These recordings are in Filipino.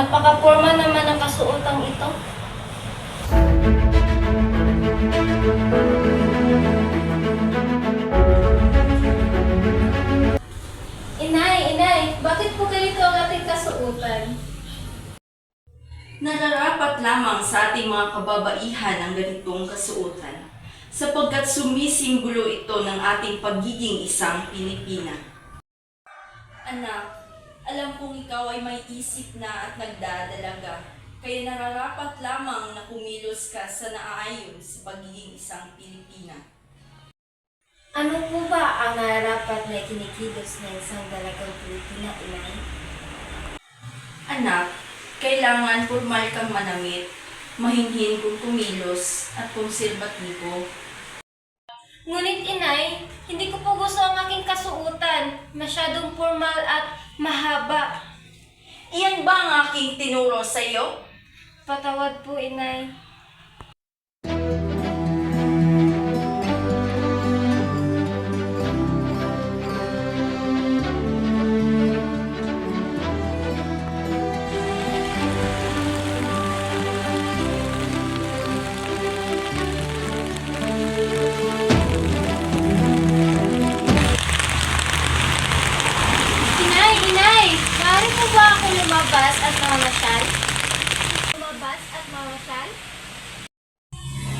Napaka-formal naman ang kasuotang ito. Inay, bakit po ganito ang ating kasuotan? Nararapat lamang sa ating mga kababaihan ang ganitong kasuotan, sapagkat sumisimbolo ito ng ating pagiging isang Pilipina. Anak, alam kong ikaw ay may isip na at nagdadalaga, kaya nararapat lamang na kumilos ka sa naaayon sa pagiging isang Pilipina. Ano po ba ang nararapat na kinikilos ng isang dalagang Pilipina, Inay? Anak, kailangan formal kang manamit, mahinhin kung kumilos at konserbatibo. Ngunit Inay, hindi ko po gusto ang aking kasuotan. Masyadong formal at mahaba. Iyan ba ang aking tinuro sa iyo? Patawad po, Inay. Inay! Maaari po ba ako lumabas at mamasyal? Lumabas at mamasyal?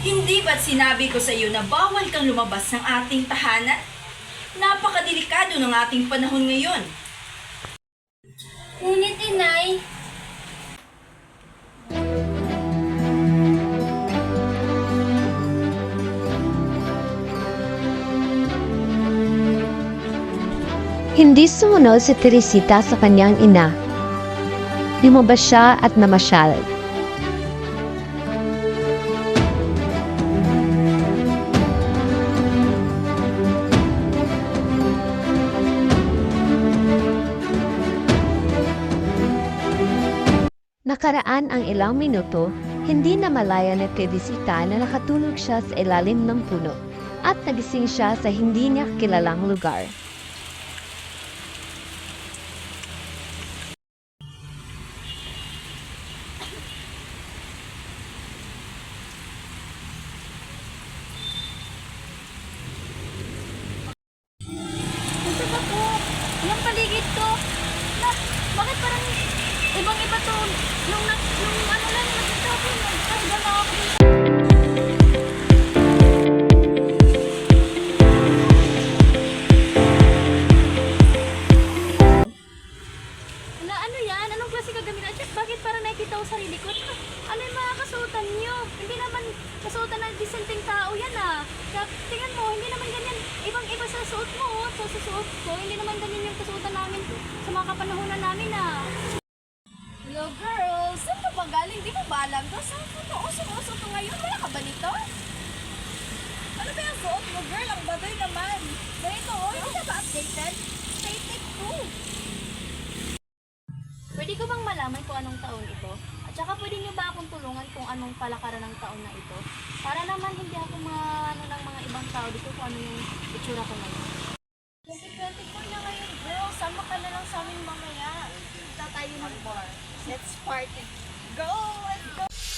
Hindi ba't sinabi ko sa iyo na bawal kang lumabas ng ating tahanan? Napakadelikado ng ating panahon ngayon. Ngunit Inay, Hindi sumunod si Teresita sa kanyang ina. Lumabas siya at namasyal. Nakaraan ang ilang minuto, hindi na malaya ni Teresita na nakatulog siya sa ilalim ng puno at nagising siya sa hindi niya kilalang lugar. ito ba po? Yung paligid to? Na, bakit parang ibang-iba to? Yung ano lang, nakita ko, nagkasga na ako dito. Ano yan? Anong klase kagamitan? At bakit parang nakikita ko sarili ko? Ano yung mga kasuotan nyo? Hindi naman kasuotan ng disenteng tao yan ah. Kaya tingnan mo, hindi naman ganyan. Ibang-iba sa suot mo oh. Sa susuot ko, hindi naman ganyan yung kasuotan namin sa mga kapanahunan namin ah. Hello girls! Saan ka ba galing? Di mo ba alam to? Saan ko to? Usong-usong to ngayon? Wala ka ba nito? Ano ba yung suot mo girl? Ang baboy naman. Ganito oh, hindi ka ba updated? Stay take 2. Pwede ko bang malaman kung anong taon ito? At saka pwede niyo ba akong tulungan kung anong palakaran ng taon na ito? Para naman hindi ako ano ng mga ibang tao dito kung ano yung itsura ko ngayon. 2024 na ngayon, bro. Sama ka na lang sa amin mamaya. Kita tayo ng bar. Let's party. Go! Let's go!